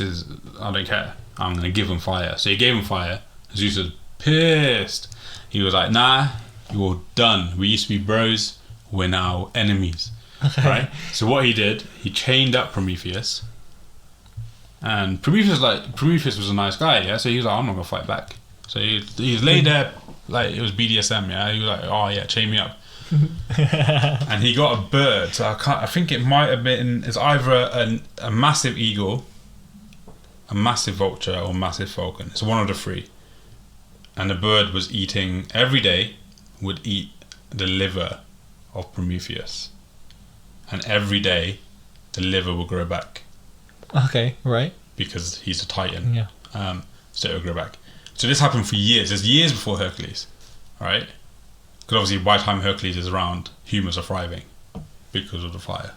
Speaker 1: don't care. I'm going to give him fire. So he gave him fire. Zeus was pissed. He was like, nah, you're done. We used to be bros. We're now enemies. right? So what he did, he chained up Prometheus, and Prometheus was a nice guy, yeah. So he was like, I'm not gonna fight back. So he was laid there like it was BDSM, yeah. He was like, oh yeah, chain me up. And he got a bird. So I think it might have been. It's either a massive eagle, a massive vulture, or a massive falcon. It's one of the three. And the bird was eating every day. Would eat the liver of Prometheus, and every day the liver will grow back.
Speaker 2: Okay, right.
Speaker 1: Because he's a titan.
Speaker 2: Yeah.
Speaker 1: So it will grow back. So this happened for years. It's years before Hercules, right? Because obviously by the time Hercules is around, humans are thriving because of the fire.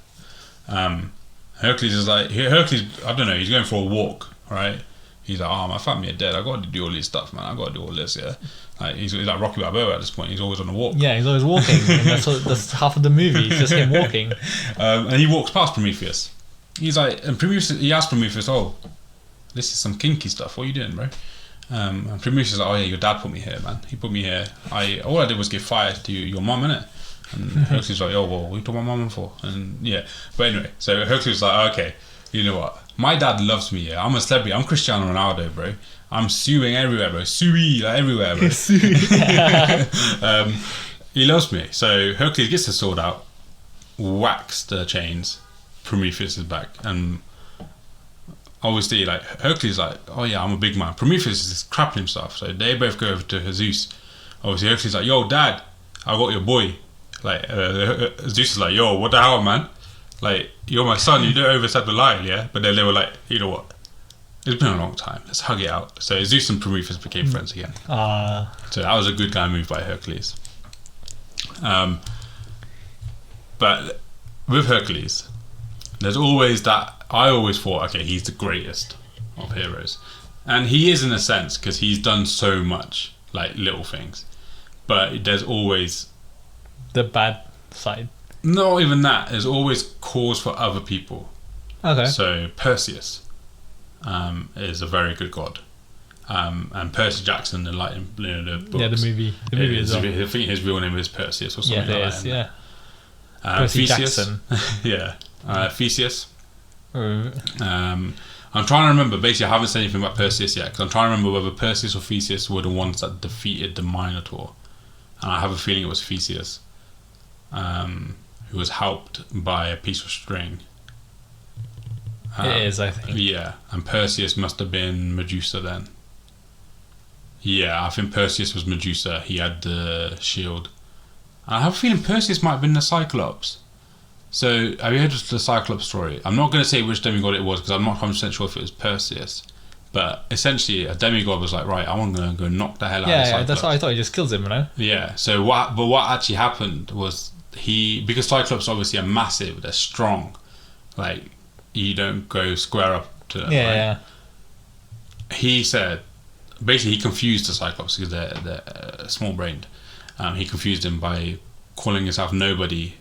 Speaker 1: Hercules is like, I don't know, he's going for a walk, right? He's like, oh, my family are dead, I got to do all this stuff, man, I got to do all this, yeah. Like, he's like Rocky Balboa at this point, he's always on a walk.
Speaker 2: Yeah, he's always walking. And that's half of the movie, it's just him walking.
Speaker 1: And he walks past Prometheus. He's like, and he asked Prometheus, oh, this is some kinky stuff, what are you doing, bro? And Prometheus is like, oh yeah, your dad put me here, man. He put me here. All I did was give fire to your mum, innit? And Hercules is like, oh, well, what you told my mum for? And yeah, but anyway, so Hercules is like, okay, you know what? My dad loves me, yeah. I'm a celebrity. I'm Cristiano Ronaldo, bro. I'm suing everywhere, bro. Suey, like everywhere, bro. He loves me. So Hercules gets the sword out, whacks the chains. Prometheus is back, and obviously, like, Hercules like, oh yeah, I'm a big man. Prometheus is just crapping himself. So they both go over to Zeus. Obviously, Hercules like, yo, dad, I got your boy. Like, Zeus is like, yo, what the hell, man? Like, you're my son, you don't overstep the line, yeah? But then they were like, you know what? It's been a long time, let's hug it out. So Zeus and Prometheus became friends again. So that was a good guy move by Hercules. But with Hercules, there's always that. I always thought, okay, he's the greatest of heroes, and he is in a sense because he's done so much, like little things. But there's always
Speaker 2: the bad side.
Speaker 1: Not even that. There's always cause for other people.
Speaker 2: Okay.
Speaker 1: So Perseus is a very good god, and Percy Jackson, the books.
Speaker 2: Yeah, the movie. The movie is.
Speaker 1: I think his real name is Perseus or something like that.
Speaker 2: Yeah.
Speaker 1: Percy
Speaker 2: Theseus.
Speaker 1: Jackson. Yeah. Theseus.
Speaker 2: Mm.
Speaker 1: I'm trying to remember. Basically, I haven't said anything about Perseus yet because I'm trying to remember whether Perseus or Theseus were the ones that defeated the Minotaur, and I have a feeling it was Theseus, who was helped by a piece of string.
Speaker 2: It is, I think.
Speaker 1: Yeah, and Perseus must have been Medusa then. Yeah, I think Perseus was Medusa. He had the shield. I have a feeling Perseus might have been the Cyclops. So, have you heard of the Cyclops story? I'm not going to say which demigod it was because I'm not 100% sure if it was Perseus. But essentially, a demigod was like, right, I'm going to go knock the hell out of Cyclops.
Speaker 2: Yeah, that's what I thought. He just kills him, you know?
Speaker 1: Yeah, so what actually happened was because Cyclops obviously are massive, they're strong. Like, you don't go square up to them,
Speaker 2: yeah,
Speaker 1: right?
Speaker 2: yeah.
Speaker 1: He said, basically he confused the Cyclops because they're small-brained. He confused him by calling himself nobody.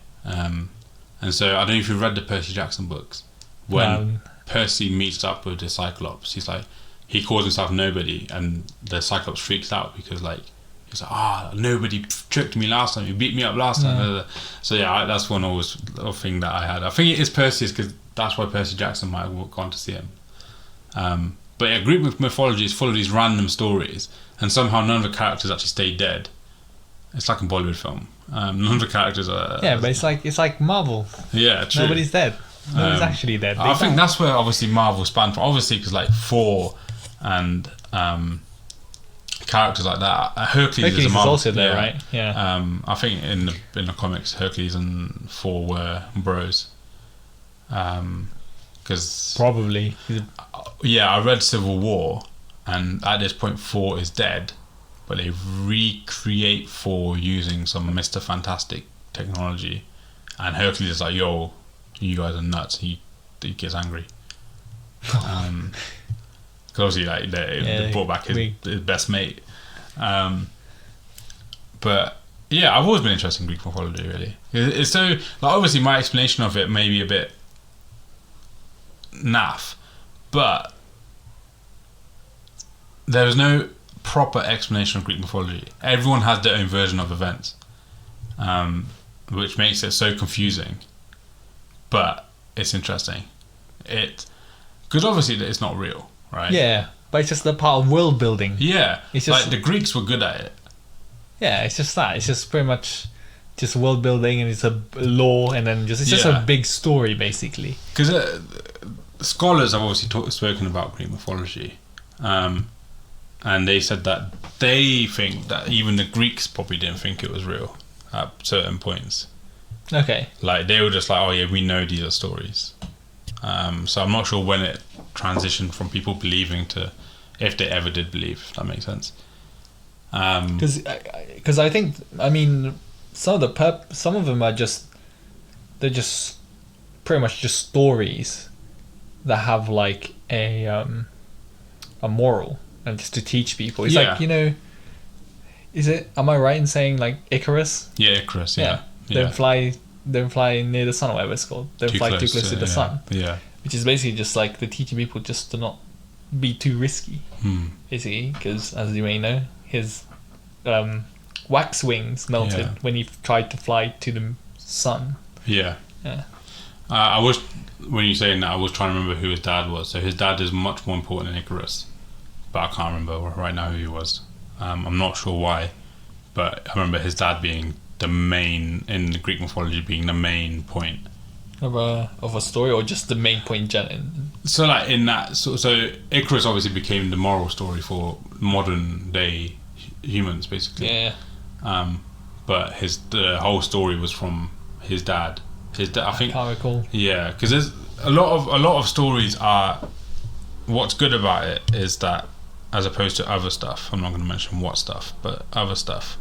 Speaker 1: And so I don't know if you've read the Percy Jackson books. When Percy meets up with the Cyclops, he calls himself nobody, and the Cyclops freaks out because he's like, nobody tricked me last time. You beat me up last time. So yeah, that's one always a thing that I had. I think it is Perseus because that's why Percy Jackson might have gone to see him. But yeah, Greek mythology is full of these random stories, and somehow none of the characters actually stay dead. It's like a Bollywood film. None of the characters are.
Speaker 2: Yeah, but it's like Marvel.
Speaker 1: Yeah, true.
Speaker 2: Nobody's dead. Nobody's actually dead.
Speaker 1: I think that's where obviously Marvel spanned from. Obviously, because Thor and characters like that. Hercules is
Speaker 2: also there, right?
Speaker 1: Yeah. I think in the comics, Hercules and Thor were bros. Because
Speaker 2: probably.
Speaker 1: Yeah, I read Civil War, and at this point, Thor is dead. But they recreate Thor using some Mr. Fantastic technology, and Hercules is like, "Yo, you guys are nuts." He gets angry. Because obviously, they brought back his best mate. But yeah, I've always been interested in Greek mythology. Really, it's so obviously my explanation of it may be a bit naff, but there is no proper explanation of Greek mythology. Everyone has their own version of events, which makes it so confusing. but it's interesting. Because obviously it's not real, right?
Speaker 2: Yeah, but it's just the part of world building.
Speaker 1: Yeah,
Speaker 2: It's just
Speaker 1: like the Greeks were good at it.
Speaker 2: Yeah, it's just that. It's just pretty much just world building, and it's a law, and then it's just
Speaker 1: Yeah.
Speaker 2: a big story basically.
Speaker 1: Because scholars have obviously spoken about Greek mythology, and they said that they think that even the Greeks probably didn't think it was real at certain points.
Speaker 2: Okay.
Speaker 1: Like they were just like, oh yeah, we know these are stories. So I'm not sure when it transitioned from people believing to if they ever did believe, if that makes sense.
Speaker 2: Because I think, I mean, some of them are they're just pretty much just stories that have like a moral, and just to teach people. It's
Speaker 1: Yeah.
Speaker 2: like, am I right in saying like Icarus?
Speaker 1: Yeah, Icarus. Yeah.
Speaker 2: Don't fly near the sun, or whatever it's called. Don't fly too close to the sun.
Speaker 1: Yeah.
Speaker 2: Which is basically just like they're teaching people just to not be too risky, basically, because as you may know, his wax wings melted when he tried to fly to the sun.
Speaker 1: Yeah.
Speaker 2: Yeah.
Speaker 1: When you're saying that, I was trying to remember who his dad was. So his dad is much more important than Icarus, but I can't remember right now who he was. I'm not sure why, but I remember his dad being the main, in the Greek mythology, being the main point
Speaker 2: Of a story, or just the main point in
Speaker 1: So like in that, so Icarus obviously became the moral story for modern day humans, basically.
Speaker 2: Yeah.
Speaker 1: But the whole story was from his dad. I think.
Speaker 2: Can't recall.
Speaker 1: Yeah, because there's a lot of stories are. What's good about it is that, as opposed to other stuff, I'm not going to mention what stuff, but other stuff,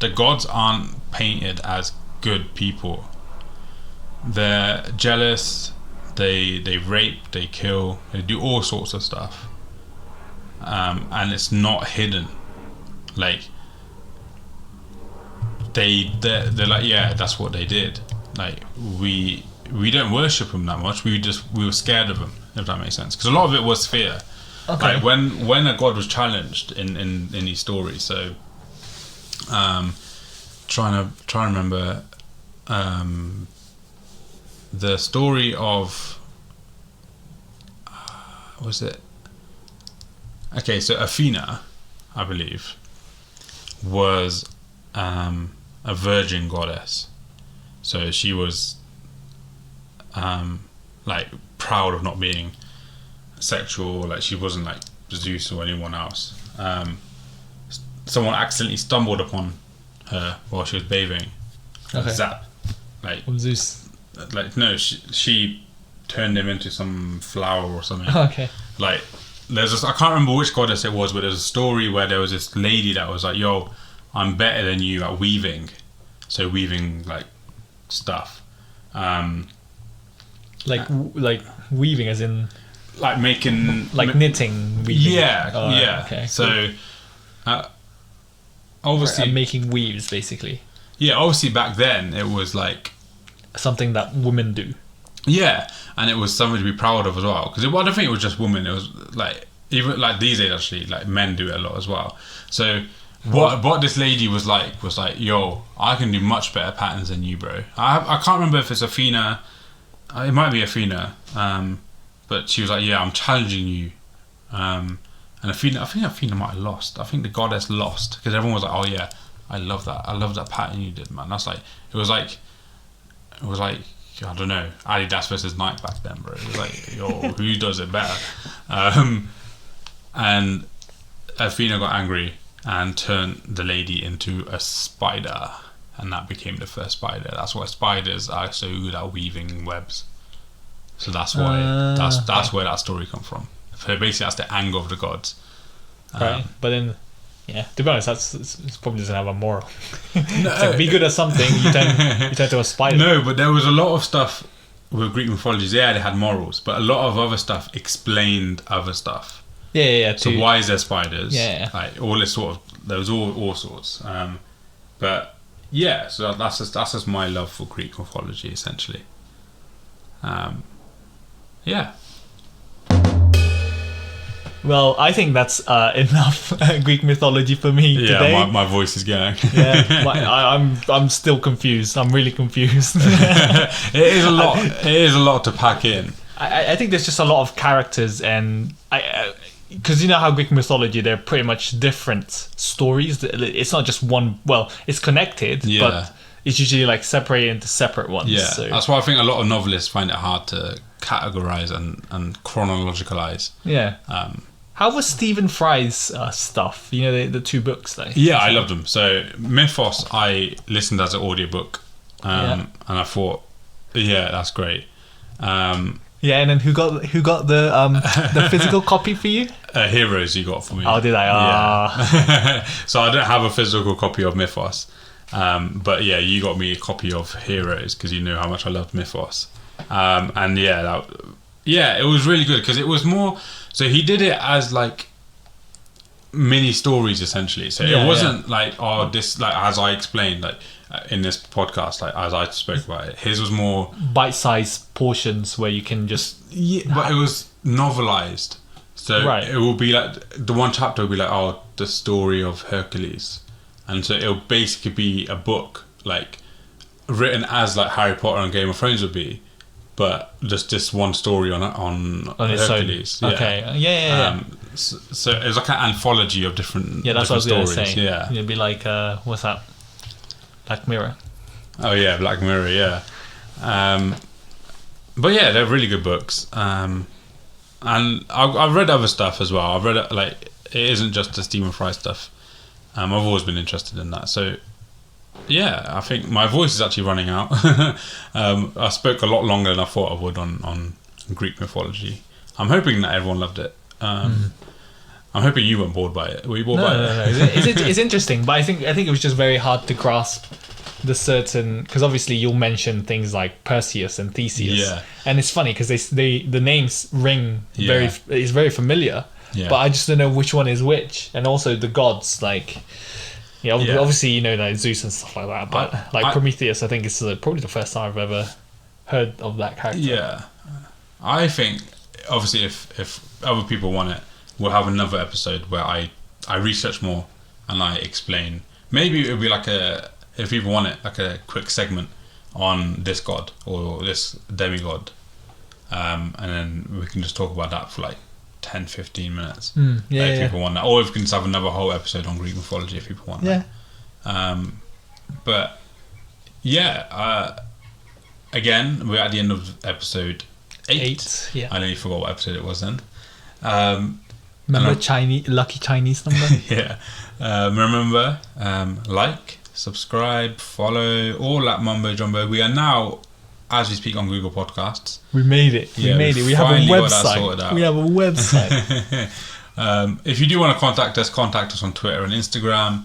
Speaker 1: the gods aren't painted as good people. They're jealous. They rape. They kill. They do all sorts of stuff. And it's not hidden. Like they're like, yeah, that's what they did. Like we don't worship them that much. We were scared of them, if that makes sense. Because a lot of it was fear.
Speaker 2: Okay.
Speaker 1: Like when a god was challenged in these stories. So, trying to remember, the story of was it? Okay, so Athena, I believe, was a virgin goddess. So she was like proud of not being sexual. Like she wasn't like Zeus or anyone else. Someone accidentally stumbled upon her while she was bathing.
Speaker 2: Okay.
Speaker 1: Zap. Like
Speaker 2: Zeus.
Speaker 1: Like no, she turned him into some flower or something.
Speaker 2: Okay.
Speaker 1: Like there's I can't remember which goddess it was, but there's a story where there was this lady that was like, "Yo, I'm better than you at weaving." So weaving like stuff,
Speaker 2: like weaving, as in
Speaker 1: like making
Speaker 2: like knitting. Weaving.
Speaker 1: Yeah,
Speaker 2: Oh,
Speaker 1: yeah.
Speaker 2: Okay.
Speaker 1: So obviously,
Speaker 2: and making weaves, basically.
Speaker 1: Yeah, obviously back then it was like
Speaker 2: something that women do.
Speaker 1: Yeah, and it was something to be proud of as well. Because I don't think it was just women. It was like even like these days actually, like men do it a lot as well. So what this lady was like, yo, I can do much better patterns than you, bro. I can't remember if it's Athena. It might be Athena. But she was like, yeah, I'm challenging you. And Athena, I think Athena might have lost. I think the goddess lost because everyone was like, oh yeah, I love that pattern you did, man. That's like it was like I don't know, Adidas versus Nike back then, bro. It was like, yo, who does it better? And Athena got angry and turned the lady into a spider, and that became the first spider. That's why spiders are so good at weaving webs. So that's why that's where that story comes from. So basically, that's the anger of the gods.
Speaker 2: Right, but then, yeah, to be honest, it probably doesn't have a moral.
Speaker 1: No,
Speaker 2: it's like, be good at something, you turn to a spider.
Speaker 1: No, but there was a lot of stuff with Greek mythologies. Yeah, they had morals, but a lot of other stuff explained other stuff.
Speaker 2: Yeah.
Speaker 1: So why is there spiders?
Speaker 2: Yeah.
Speaker 1: Like all this sort of, there was all sorts. But yeah, so that's just my love for Greek mythology, essentially. Yeah.
Speaker 2: Well, I think that's enough Greek mythology for me today.
Speaker 1: Yeah, my voice is going.
Speaker 2: Yeah, I'm still confused. I'm really confused.
Speaker 1: It is a lot. It is a lot to pack in.
Speaker 2: I think there's just a lot of characters, and because you know how Greek mythology, they're pretty much different stories. It's not just one. Well, it's connected, but it's usually like separated into separate ones.
Speaker 1: Yeah,
Speaker 2: so.
Speaker 1: that's why I think a lot of novelists find it hard to categorize and chronologicalize.
Speaker 2: Yeah. How was Stephen Fry's stuff? You know, the two books though.
Speaker 1: Yeah, I loved them. So Mythos, I listened as an audiobook, and I thought, yeah, that's great.
Speaker 2: Yeah, and then who got the physical copy for you?
Speaker 1: Heroes you got for me.
Speaker 2: Oh, did I?
Speaker 1: Yeah. So I don't have a physical copy of Mythos, but yeah, you got me a copy of Heroes because you knew how much I loved Mythos, and it was really good because it was more. So he did it as like mini stories essentially. So it wasn't like this like as I explained like. In this podcast, like as I spoke about it, his was more
Speaker 2: bite-sized portions where you can just
Speaker 1: but it was novelized, so it will be like the one chapter will be like the story of Hercules, and so it'll basically be a book like written as like Harry Potter and Game of Thrones would be, but just this one story on Hercules.
Speaker 2: Okay, yeah.
Speaker 1: So it was like an anthology of different
Speaker 2: that's what I was going to say.
Speaker 1: Yeah,
Speaker 2: it'd be like what's that? Black Mirror.
Speaker 1: Oh yeah, Black Mirror. Yeah, but yeah, they're really good books. And I've read other stuff as well. I've read like it isn't just the Stephen Fry stuff. I've always been interested in that. So yeah, I think my voice is actually running out. I spoke a lot longer than I thought I would on Greek mythology. I'm hoping that everyone loved it. I'm hoping you weren't bored by it. Were you bored by it?
Speaker 2: No. It's interesting, but I think it was just very hard to grasp the certain, because obviously you'll mention things like Perseus and Theseus, and it's funny because the names ring is very familiar, but I just don't know which one is which, and also the gods like. Yeah, obviously you know like Zeus and stuff like that, but Prometheus, I think it's probably the first time I've ever heard of that character.
Speaker 1: Yeah, I think obviously if other people want it, we'll have another episode where I research more and I explain. Maybe it would be like if people want it, like a quick segment on this god or this demigod, and then we can just talk about that for like 10-15 minutes. If people want that, or if we can just have another whole episode on Greek mythology if people want that. But again, we're at the end of episode 8. I nearly forgot what episode it was then.
Speaker 2: Remember lucky Chinese number?
Speaker 1: Remember, like, subscribe, follow, all that mumbo jumbo. We are now, as we speak, on Google Podcasts.
Speaker 2: We made it. We have a website.
Speaker 1: If you do want to contact us on Twitter and Instagram.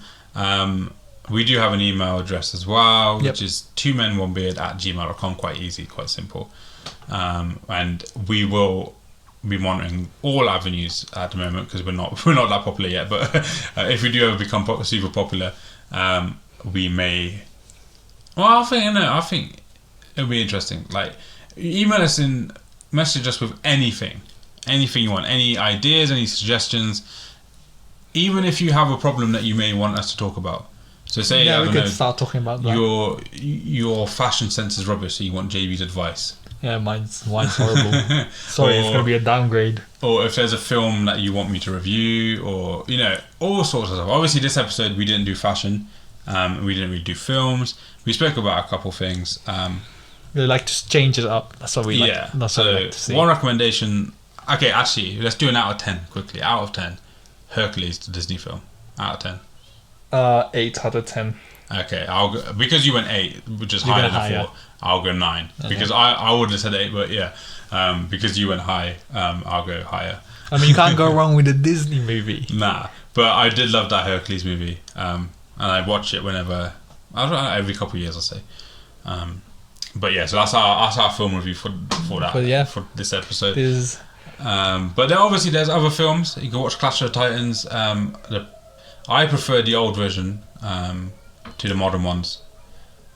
Speaker 1: We do have an email address as well, which is 2men1beard@gmail.com. Quite easy, quite simple. And we will be monitoring all avenues at the moment because we're not that popular yet. But if we do ever become super popular, we may. Well, I think it'll be interesting. Like, email us message us with anything you want, any ideas, any suggestions, even if you have a problem that you may want us to talk about. So say
Speaker 2: we could start talking about that.
Speaker 1: Your fashion sense is rubbish, so you want JB's advice.
Speaker 2: Yeah, mine's horrible. Sorry, it's going to be a downgrade.
Speaker 1: Or if there's a film that you want me to review, or all sorts of stuff. Obviously, this episode we didn't do fashion. We didn't really do films. We spoke about a couple things.
Speaker 2: We like to change it up. That's what we like.
Speaker 1: Yeah.
Speaker 2: That's what we like to see.
Speaker 1: One recommendation. Okay, actually, let's do an out of 10 quickly. Out of 10, Hercules, the Disney film. Out of 10.
Speaker 2: 8 out of 10.
Speaker 1: Okay, I'll go, because you went 8, which is higher than 4. I'll go 9 because I would have said 8, but because you went high, I'll go higher.
Speaker 2: I mean, you can't go wrong with a Disney movie.
Speaker 1: Nah, but I did love that Hercules movie, and I watch it whenever, I don't know, every couple of years, I'll say. But yeah, so that's our film review for that. For this episode. But then obviously there's other films. You can watch Clash of the Titans. I prefer the old version to the modern ones.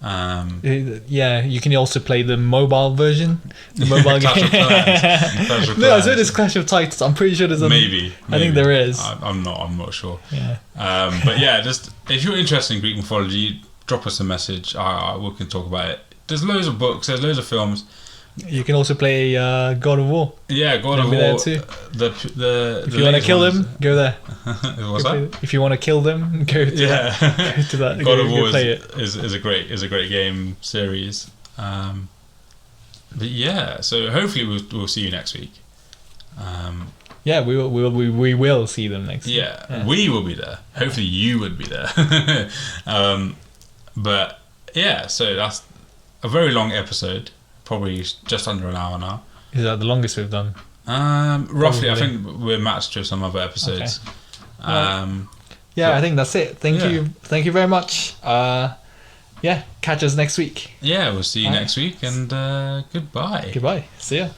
Speaker 2: Yeah, you can also play the mobile version, the mobile
Speaker 1: Clash
Speaker 2: game.
Speaker 1: of Clans. Clash of
Speaker 2: No, I
Speaker 1: Clans.
Speaker 2: said there's Clash of Titans. I'm pretty sure there's a.
Speaker 1: Maybe.
Speaker 2: I think there is.
Speaker 1: I'm not sure.
Speaker 2: Yeah.
Speaker 1: But yeah, just if you're interested in Greek mythology, drop us a message. We can talk about it. There's loads of books. There's loads of films.
Speaker 2: You can also play God of War.
Speaker 1: Yeah, God of
Speaker 2: Be
Speaker 1: War.
Speaker 2: there too.
Speaker 1: If
Speaker 2: you want to kill them, go there.
Speaker 1: What's that?
Speaker 2: If you want to kill them, go to that. Go to that.
Speaker 1: God of War
Speaker 2: play it.
Speaker 1: is a great game series. But yeah, so hopefully we'll see you next week.
Speaker 2: Yeah, we will see them next week.
Speaker 1: Yeah, we will be there. Hopefully you would be there. But yeah, so that's a very long episode. Probably just under an hour now.
Speaker 2: Is that the longest we've done?
Speaker 1: Roughly.
Speaker 2: Probably.
Speaker 1: I think we're matched to some other episodes.
Speaker 2: Okay. I think that's it. Thank you very much. Catch us next week.
Speaker 1: Yeah, we'll see you next week, and goodbye.
Speaker 2: Goodbye. See ya.